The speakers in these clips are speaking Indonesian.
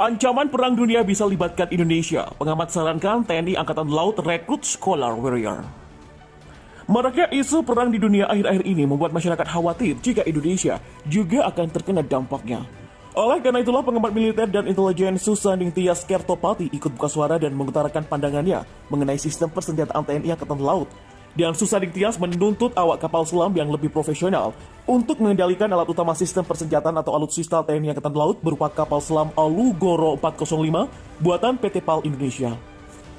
Ancaman perang dunia bisa libatkan Indonesia. Pengamat sarankan TNI Angkatan Laut rekrut Scholar Warrior. Maraknya isu perang di dunia akhir-akhir ini membuat masyarakat khawatir jika Indonesia juga akan terkena dampaknya. Oleh karena itulah pengamat militer dan intelijen Susaning Tias Kertopati ikut buka suara dan mengutarakan pandangannya mengenai sistem persenjataan TNI Angkatan Laut. Dan Susaning Tias menuntut awak kapal selam yang lebih profesional untuk mengendalikan alat utama sistem persenjataan atau alutsista TNI Angkatan Laut berupa kapal selam Alugoro 405 buatan PT PAL Indonesia.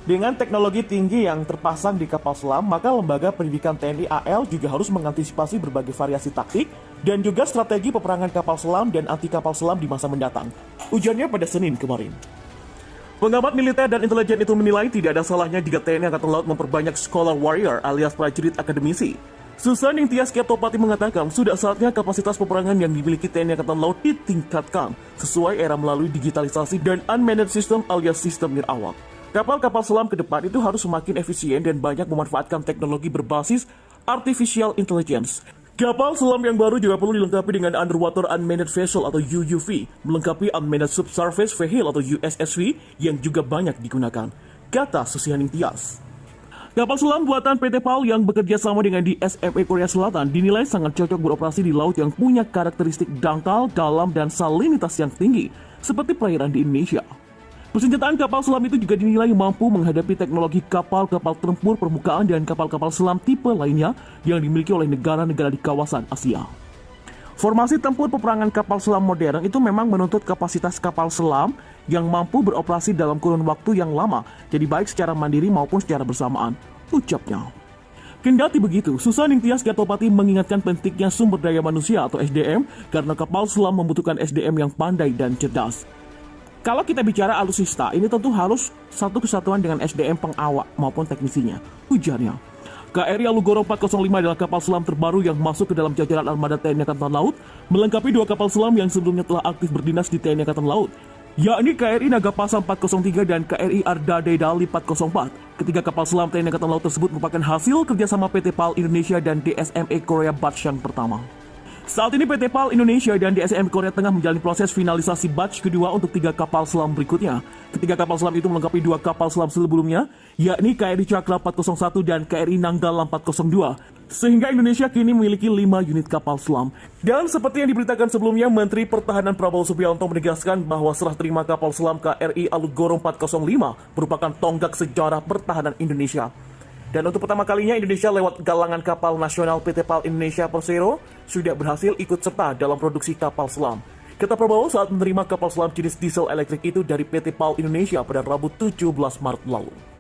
Dengan teknologi tinggi yang terpasang di kapal selam, maka lembaga pendidikan TNI AL juga harus mengantisipasi berbagai variasi taktik dan juga strategi peperangan kapal selam dan anti kapal selam di masa mendatang. Ujarnya pada Senin kemarin. Pengamat militer dan intelijen itu menilai tidak ada salahnya jika TNI Angkatan Laut memperbanyak Scholar Warrior alias prajurit akademisi. Susaning Tias Kertopati mengatakan sudah saatnya kapasitas peperangan yang dimiliki TNI Angkatan Laut ditingkatkan sesuai era melalui digitalisasi dan unmanned system alias sistem nirawak. Kapal-kapal selam ke depan itu harus semakin efisien dan banyak memanfaatkan teknologi berbasis artificial intelligence. Kapal selam yang baru juga perlu dilengkapi dengan Underwater Unmanned Vessel atau UUV, melengkapi Unmanned Subsurface Vehicle atau USSV yang juga banyak digunakan, kata Susaning Tias. Kapal selam buatan PT PAL yang bekerja sama dengan DSME Korea Selatan dinilai sangat cocok beroperasi di laut yang punya karakteristik dangkal, dalam, dan salinitas yang tinggi, seperti perairan di Indonesia. Persenjataan kapal selam itu juga dinilai mampu menghadapi teknologi kapal-kapal tempur permukaan dan kapal-kapal selam tipe lainnya yang dimiliki oleh negara-negara di kawasan Asia. Formasi tempur peperangan kapal selam modern itu memang menuntut kapasitas kapal selam yang mampu beroperasi dalam kurun waktu yang lama, jadi baik secara mandiri maupun secara bersamaan, ucapnya. Kendati begitu, Susaning Tias Kertopati mengingatkan pentingnya sumber daya manusia atau SDM karena kapal selam membutuhkan SDM yang pandai dan cerdas. Kalau kita bicara alutsista, ini tentu harus satu kesatuan dengan SDM pengawak maupun teknisinya, ujarnya. KRI Alugoro 405 adalah kapal selam terbaru yang masuk ke dalam jajaran armada TNI Angkatan Laut, melengkapi dua kapal selam yang sebelumnya telah aktif berdinas di TNI Angkatan Laut, yakni KRI Nagapasa 403 dan KRI Arda Dedali 404. Ketiga kapal selam TNI Angkatan Laut tersebut merupakan hasil kerjasama PT PAL Indonesia dan DSME Korea batch yang pertama. Saat ini PT PAL Indonesia dan DSME Korea tengah menjalani proses finalisasi batch kedua untuk tiga kapal selam berikutnya. Ketiga kapal selam itu melengkapi dua kapal selam sebelumnya, yakni KRI Cakra 401 dan KRI Nanggala 402. Sehingga Indonesia kini memiliki 5 unit kapal selam. Dan seperti yang diberitakan sebelumnya, Menteri Pertahanan Prabowo Subianto menegaskan bahwa serah terima kapal selam KRI Alugoro 405 merupakan tonggak sejarah pertahanan Indonesia. Dan untuk pertama kalinya Indonesia lewat galangan kapal nasional PT PAL Indonesia Persero sudah berhasil ikut serta dalam produksi kapal selam. Kata Prabowo saat menerima kapal selam jenis diesel elektrik itu dari PT PAL Indonesia pada Rabu 17 Maret lalu.